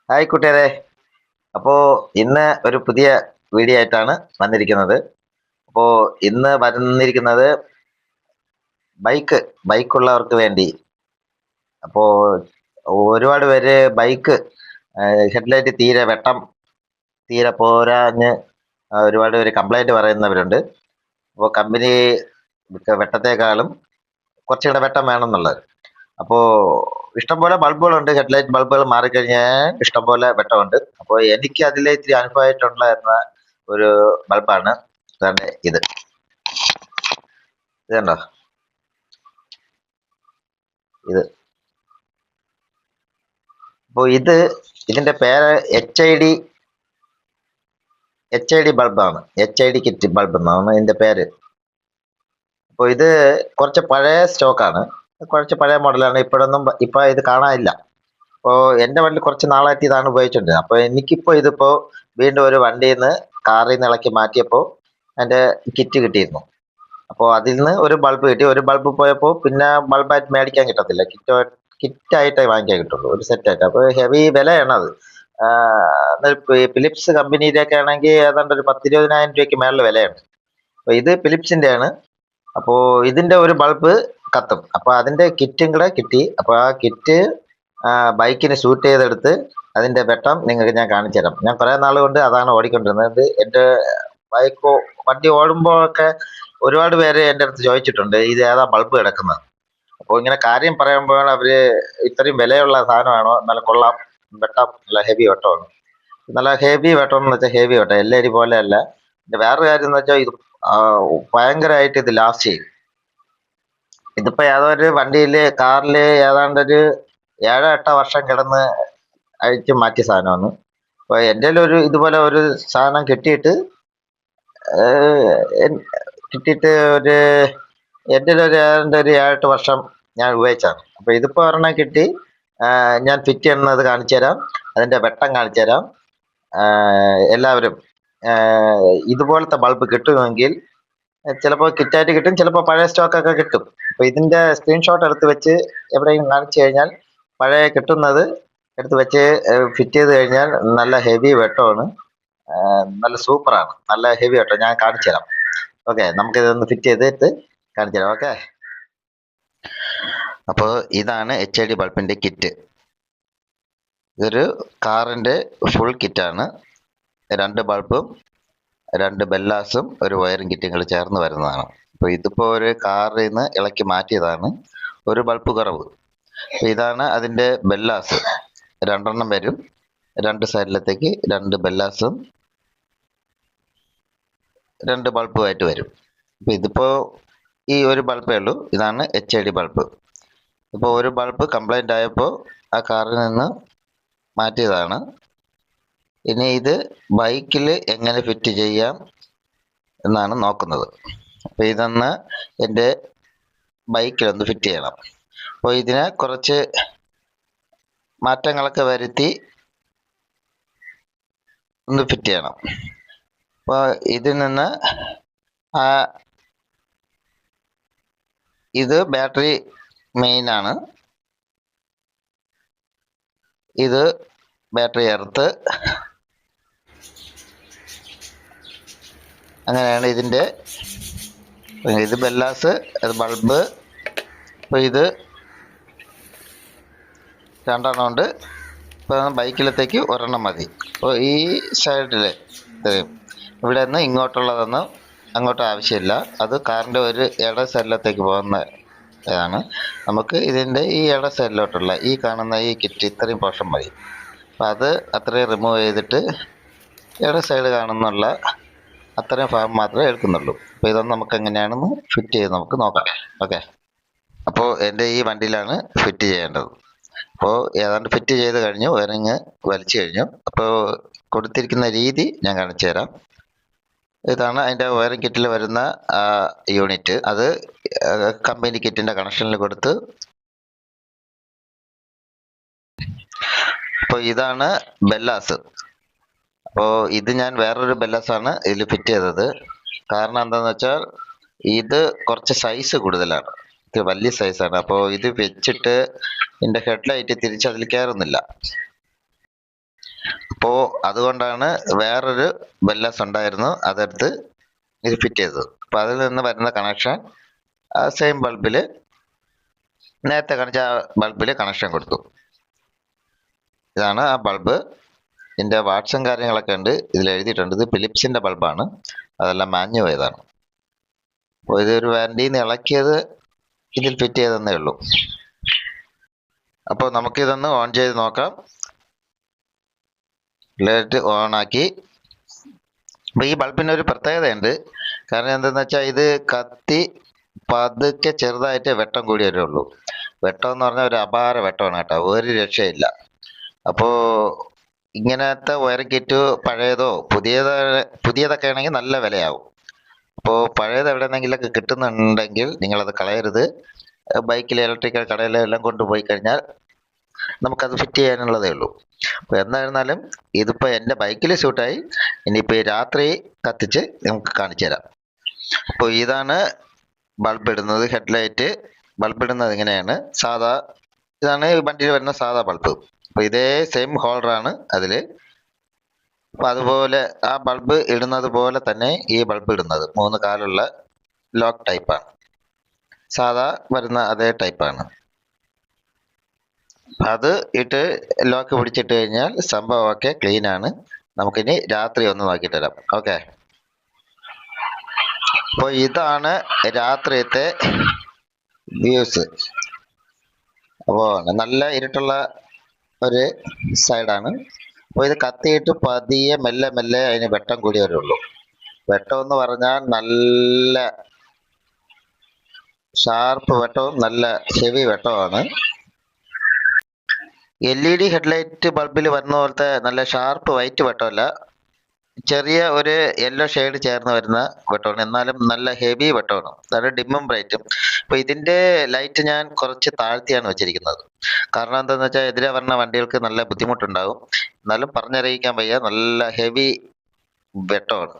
Hi കൂട്ടുകാരെ. അപ്പോൾ ഇന്ന് ഒരു പുതിയ വീഡിയോ ആയിട്ടാണ് വന്നിരിക്കുന്നത്. അപ്പോൾ ഇന്ന് വന്നിരിക്കുന്നത് ബൈക്കുള്ളവർക്ക് വേണ്ടി. അപ്പോൾ ഒരുപാട് പേര് ബൈക്ക് ഹെഡ്ലൈറ്റ് തീരെ പോരാഞ്ഞ് ഒരുപാട് പേര് കംപ്ലൈൻറ്റ് പറയുന്നവരുണ്ട്. അപ്പോൾ കമ്പനി വെട്ടത്തേക്കാളും കുറച്ചും കൂടെ വെട്ടം വേണമെന്നുള്ളത്. അപ്പോൾ ഇഷ്ടംപോലെ ബൾബുകളുണ്ട്. ഹെഡ്ലൈറ്റ് ബൾബുകൾ മാറിക്കഴിഞ്ഞാൽ ഇഷ്ടംപോലെ വെട്ടമുണ്ട്. അപ്പോൾ എനിക്ക് അതിൽ ഇത്തിരി അനുഭവമായിട്ടുണ്ടായിരുന്ന ഒരു ബൾബാണ് ഇതാണ്ട് ഇത് കണ്ടോ. ഇത് അപ്പോൾ ഇതിന്റെ പേര് എച്ച് ഐ ഡി ബൾബാണ്. HID കിറ്റ് ബൾബ് എന്നാണ് ഇതിന്റെ പേര്. അപ്പോൾ ഇത് കുറച്ച് പഴയ സ്റ്റോക്കാണ്, കുറച്ച് പഴയ മോഡലാണ്. ഇപ്പൊ ഇത് കാണാനില്ല. അപ്പോൾ എൻ്റെ വണ്ടി കുറച്ച് നാളായിട്ട് ഇതാണ് ഉപയോഗിച്ചിട്ടുണ്ട്. അപ്പോൾ ഇതിപ്പോ വീണ്ടും ഒരു കാറിൽ നിന്ന് ഇളക്കി മാറ്റിയപ്പോൾ അതിന്റെ കിറ്റ് കിട്ടിയിരുന്നു. അപ്പോൾ അതിൽ നിന്ന് ഒരു ബൾബ് കിട്ടി. ഒരു ബൾബ് പോയപ്പോൾ പിന്നെ ബൾബായിട്ട് മേടിക്കാൻ കിട്ടത്തില്ല, കിറ്റായിട്ടേ വാങ്ങിക്കാൻ കിട്ടുള്ളൂ, ഒരു സെറ്റായിട്ട്. അപ്പോൾ ഹെവി വിലയാണ് അത്. ഫിലിപ്സ് കമ്പനിയിലൊക്കെ ആണെങ്കിൽ ഏതാണ്ട് ഒരു 10-20,000 രൂപയ്ക്ക് മേളിൽ വിലയാണ്. അപ്പോൾ ഇത് ഫിലിപ്സിന്റെ ആണ്. അപ്പോൾ ഇതിന്റെ ഒരു ബൾബ് കത്തും. അപ്പോൾ അതിന്റെ കിറ്റും കൂടെ കിട്ടി. അപ്പോൾ ആ കിറ്റ് ബൈക്കിന് ഷൂട്ട് ചെയ്തെടുത്ത് അതിന്റെ വെട്ടം നിങ്ങൾക്ക് ഞാൻ കാണിച്ചു തരാം. ഞാൻ കുറേ നാൾ കൊണ്ട് അതാണ് ഓടിക്കൊണ്ടിരുന്നത്. എൻ്റെ വണ്ടി ഓടുമ്പോഴൊക്കെ ഒരുപാട് പേര് എൻ്റെ അടുത്ത് ചോദിച്ചിട്ടുണ്ട്, ഇത് ഏതാ ബൾബ് കിടക്കുന്നത്. അപ്പോൾ ഇങ്ങനെ കാര്യം പറയുമ്പോഴാണ് അവര് ഇത്രയും വിലയുള്ള സാധനമാണോ, നല്ല കൊള്ളാം, വെട്ടം നല്ല ഹെവി വെട്ടമാണ്. നല്ല ഹെവി വെട്ടം എന്ന് വെച്ചാൽ ഹെവി വെട്ടം, LED പോലെ അല്ല. പിന്നെ വേറൊരു കാര്യം എന്ന് വെച്ചാൽ ഇത് ഭയങ്കരമായിട്ട് ഇത് ലാസ്റ്റ് ചെയ്യും. ഇതിപ്പോ ഏതൊരു കാറില് ഏതാണ്ട് ഒരു 7-8 വർഷം കിടന്ന് അഴിച്ച് മാറ്റിയ സാധനമാണ്. അപ്പൊ എൻ്റെ ഇതുപോലെ ഒരു സാധനം കിട്ടിയിട്ട് ഒരു എൻ്റെ ഏതാണ്ട് ഒരു 7-8 വർഷം ഞാൻ ഉപയോഗിച്ചാണ്. അപ്പൊ ഇതിപ്പോ ഒരെണ്ണം കിട്ടി. ഞാൻ ഫിറ്റ് ചെയ്യുന്നത് കാണിച്ചു തരാം, അതിന്റെ വെട്ടം കാണിച്ചു തരാം. എല്ലാവരും ഇതുപോലത്തെ ബൾബ് കിട്ടുമെങ്കിൽ ചിലപ്പോൾ കിറ്റായിട്ട് കിട്ടും, ചിലപ്പോൾ പഴയ സ്റ്റോക്കൊക്കെ കിട്ടും. അപ്പൊ ഇതിന്റെ സ്ക്രീൻഷോട്ട് എടുത്ത് വെച്ച് എവിടെയെങ്കിലും കാണിച്ചു കഴിഞ്ഞാൽ പഴയ കിട്ടുന്നത് എടുത്ത് വെച്ച് ഫിറ്റ് ചെയ്ത് കഴിഞ്ഞാൽ നല്ല ഹെവി വെട്ടമാണ്, നല്ല സൂപ്പറാണ്, നല്ല ഹെവി വെട്ടം. ഞാൻ കാണിച്ചു തരാം. ഓക്കെ, നമുക്കിതൊന്ന് ഫിറ്റ് ചെയ്തിട്ട് കാണിച്ചു തരാം. ഓക്കെ, അപ്പോൾ ഇതാണ് HID ബൾബിന്റെ കിറ്റ്. ഇതൊരു കാറിന്റെ ഫുൾ കിറ്റാണ്. 2 ബൾബും 2 ബെല്ലാസും ഒരു വയറിംഗ് കിറ്റും കൂടി ചേർന്ന് വരുന്നതാണ്. അപ്പോൾ ഇതിപ്പോ ഒരു കാറിൽ നിന്ന് ഇളക്കി മാറ്റിയതാണ്, ഒരു ബൾബ് കുറവ്. ഇതാണ് അതിന്റെ ബെല്ലാസ്. 2 വരും, 2 സൈഡിലത്തേക്ക് 2 ബെല്ലാസും 2 ബൾബുമായിട്ട് വരും. അപ്പൊ ഇതിപ്പോ ഈ ഒരു ബൾബേ ഉള്ളൂ. ഇതാണ് HID ബൾബ്. ഇപ്പോൾ ഒരു ബൾബ് കംപ്ലൈന്റ് ആയപ്പോൾ ആ കാറിൽ നിന്ന് മാറ്റിയതാണ്. ഇനി ഇത് ബൈക്കിൽ എങ്ങനെ ഫിറ്റ് ചെയ്യാം എന്നാണ് നോക്കുന്നത്. അപ്പോൾ ഇതൊന്ന് എൻ്റെ ബൈക്കിലൊന്ന് ഫിറ്റ് ചെയ്യണം. അപ്പോൾ ഇതിനെ കുറച്ച് മാറ്റങ്ങളൊക്കെ വരുത്തി ഒന്ന് ഫിറ്റ് ചെയ്യണം. അപ്പോൾ ഇതിൽ നിന്ന് ഇത് ബാറ്ററി മെയിൻ ആണ്, ഇത് ബാറ്ററി എർത്ത്. അങ്ങനെയാണ് ഇതിൻ്റെ. ഇത് ബെല്ലാസ്, അത് ബൾബ്. അപ്പോൾ ഇത് 2 ഉണ്ട്. ഇപ്പോൾ ബൈക്കിലത്തേക്ക് 1 മതി. അപ്പോൾ ഈ സൈഡിൽ ഇവിടെ നിന്ന് ഇങ്ങോട്ടുള്ളതൊന്നും അങ്ങോട്ട് ആവശ്യമില്ല. അത് കാറിൻ്റെ ഒരു ഇട സൈഡിലത്തേക്ക് പോകുന്നതാണ്. നമുക്ക് ഇതിൻ്റെ ഈ ഇട സൈഡിലോട്ടുള്ള ഈ കാണുന്ന ഈ കിറ്റ് ഇത്രയും പോർഷൻ മതി. അപ്പം അത് അത്രയും റിമൂവ് ചെയ്തിട്ട് ഇട സൈഡ് കാണുന്നുള്ള അത്രയും ഭാഗം മാത്രമേ എടുക്കുന്നുള്ളൂ. അപ്പോൾ ഇതൊന്നും നമുക്ക് എങ്ങനെയാണെന്ന് ഫിറ്റ് ചെയ്ത് നമുക്ക് നോക്കാം. ഓക്കെ, അപ്പോൾ എൻ്റെ ഈ വണ്ടിയിലാണ് ഫിറ്റ് ചെയ്യേണ്ടത്. അപ്പോൾ ഏതാണ്ട് ഫിറ്റ് ചെയ്ത് കഴിഞ്ഞു, വയറിങ് വലിച്ചു കഴിഞ്ഞു. അപ്പോൾ കൊടുത്തിരിക്കുന്ന രീതി ഞാൻ കാണിച്ചു തരാം. ഇതാണ് അതിൻ്റെ വയറിംഗ് കിറ്റിൽ വരുന്ന യൂണിറ്റ്. അത് കമ്പനി കിറ്റിൻ്റെ കണക്ഷനിൽ കൊടുത്ത്. അപ്പോൾ ഇതാണ് ബെല്ലാസ്. അപ്പോൾ ഇത് ഞാൻ വേറൊരു ബെല്ലാസാണ് ഇതിൽ ഫിറ്റ് ചെയ്തത്. കാരണം എന്താണെന്ന് വെച്ചാൽ ഇത് കുറച്ച് സൈസ് കൂടുതലാണ്, ഇത് വലിയ സൈസാണ്. അപ്പോൾ ഇത് വെച്ചിട്ട് ഇതിൻ്റെ ഹെഡ്ലൈറ്റ് തിരിച്ച് അതിൽ കയറുന്നില്ല. അപ്പോൾ അതുകൊണ്ടാണ് വേറൊരു ബെല്ലസ് ഉണ്ടായിരുന്നു, അതെടുത്ത് ഇത് ഫിറ്റ് ചെയ്തത്. അപ്പോൾ അതിൽ നിന്ന് വരുന്ന കണക്ഷൻ സെയിം ബൾബിൽ, നേരത്തെ കാണിച്ച ആ ബൾബിൽ കണക്ഷൻ കൊടുത്തു. ഇതാണ് ആ ബൾബ്. ഇതിൻ്റെ വാട്സും കാര്യങ്ങളൊക്കെ ഉണ്ട്, ഇതിൽ എഴുതിയിട്ടുണ്ട്. ഇത് ഫിലിപ്സിൻ്റെ ബൾബാണ്, അതെല്ലാം മാഞ്ഞു പോയതാണ്. അപ്പോൾ ഇതൊരു വാറണ്ടിന്ന് ഇളക്കിയത് ഇതിൽ ഫിറ്റ് ചെയ്തെന്നേ ഉള്ളൂ. അപ്പോൾ നമുക്കിതൊന്ന് ഓൺ ചെയ്ത് നോക്കാം. ലൈറ്റ് ഓണാക്കി. അപ്പോൾ ഈ ബൾബിന് ഒരു പ്രത്യേകതയുണ്ട്. കാരണം എന്തെന്ന് വെച്ചാൽ ഇത് കത്തി പതുക്കെ ചെറുതായിട്ട് വെട്ടം കൂടി വരുള്ളൂ. വെട്ടം എന്ന് പറഞ്ഞാൽ ഒരു അപാര വെട്ടമാണ് കേട്ടോ, ഒരു രക്ഷയില്ല. അപ്പോൾ ഇങ്ങനത്തെ വയർ കിറ്റ് പഴയതോ പുതിയതൊക്കെ ആണെങ്കിൽ നല്ല വിലയാവും. അപ്പോൾ പഴയത് എവിടെയെന്നെങ്കിലൊക്കെ കിട്ടുന്നുണ്ടെങ്കിൽ നിങ്ങളത് കളയരുത്. ബൈക്കിൽ ഇലക്ട്രിക്കൽ കടയിലെല്ലാം കൊണ്ടുപോയി കഴിഞ്ഞാൽ നമുക്കത് ഫിറ്റ് ചെയ്യാനുള്ളതേ ഉള്ളൂ. അപ്പോൾ എന്തായിരുന്നാലും ഇതിപ്പോൾ എൻ്റെ ബൈക്കിൽ സ്യൂട്ടായി. ഇനിയിപ്പോൾ ഈ രാത്രി കത്തിച്ച് നമുക്ക് കാണിച്ചു തരാം. അപ്പോൾ ഇതാണ് ബൾബ് ഇടുന്നത്, ഹെഡ്ലൈറ്റ് ബൾബ് ഇടുന്നത് ഇങ്ങനെയാണ്. ഇതാണ് വണ്ടിയിൽ വരുന്ന സാധാ ബൾബ്. അപ്പോൾ ഇതേ സെയിം ഹോൾഡറാണ് അതിൽ. അപ്പോൾ അതുപോലെ ആ ബൾബ് ഇടുന്നത് പോലെ തന്നെ ഈ ബൾബ് ഇടുന്നത് 3 കാലുള്ള ലോക്ക് ടൈപ്പാണ്. സാധാ വരുന്ന അതേ ടൈപ്പാണ്. അത് ഇട്ട് ലോക്ക് പിടിച്ചിട്ട് കഴിഞ്ഞാൽ സംഭവമൊക്കെ ക്ലീൻ ആണ്. നമുക്കിനി രാത്രി ഒന്ന് നോക്കിയിട്ട് തരാം. ഓക്കെ, അപ്പോൾ ഇതാണ് രാത്രിയത്തെ വ്യൂസ്. അപ്പോൾ നല്ല ഇരുട്ടുള്ള ഒരു സൈഡാണ്. അപ്പോൾ ഇത് കത്തിയിട്ട് പതിയെ മെല്ലെ മെല്ലെ അതിന് വെട്ടം കൂടി വരുള്ളൂ. വെട്ടം എന്ന് പറഞ്ഞാൽ നല്ല ഷാർപ്പ് വെട്ടവും നല്ല ഹെവി വെട്ടമാണ്. LED ഹെഡ്ലൈറ്റ് ബൾബിൽ വരുന്ന പോലത്തെ നല്ല ഷാർപ്പ് വൈറ്റ് വെട്ടമല്ല, ചെറിയ ഒരു യെല്ലോ ഷെയ്ഡ് ചേർന്ന് വരുന്ന വെട്ടമാണ്. എന്നാലും നല്ല ഹെവി വെട്ടമാണ്, നല്ല ഡിമ്മും ബ്രൈറ്റും. അപ്പോൾ ഇതിൻ്റെ ലൈറ്റ് ഞാൻ കുറച്ച് താഴ്ത്തിയാണ് വെച്ചിരിക്കുന്നത്. കാരണം എന്താണെന്ന് വെച്ചാൽ എതിരെ വരുന്ന വണ്ടികൾക്ക് നല്ല ബുദ്ധിമുട്ടുണ്ടാകും. എന്നാലും പറഞ്ഞറിയിക്കാൻ വയ്യ, നല്ല ഹെവി വെട്ടമാണ്.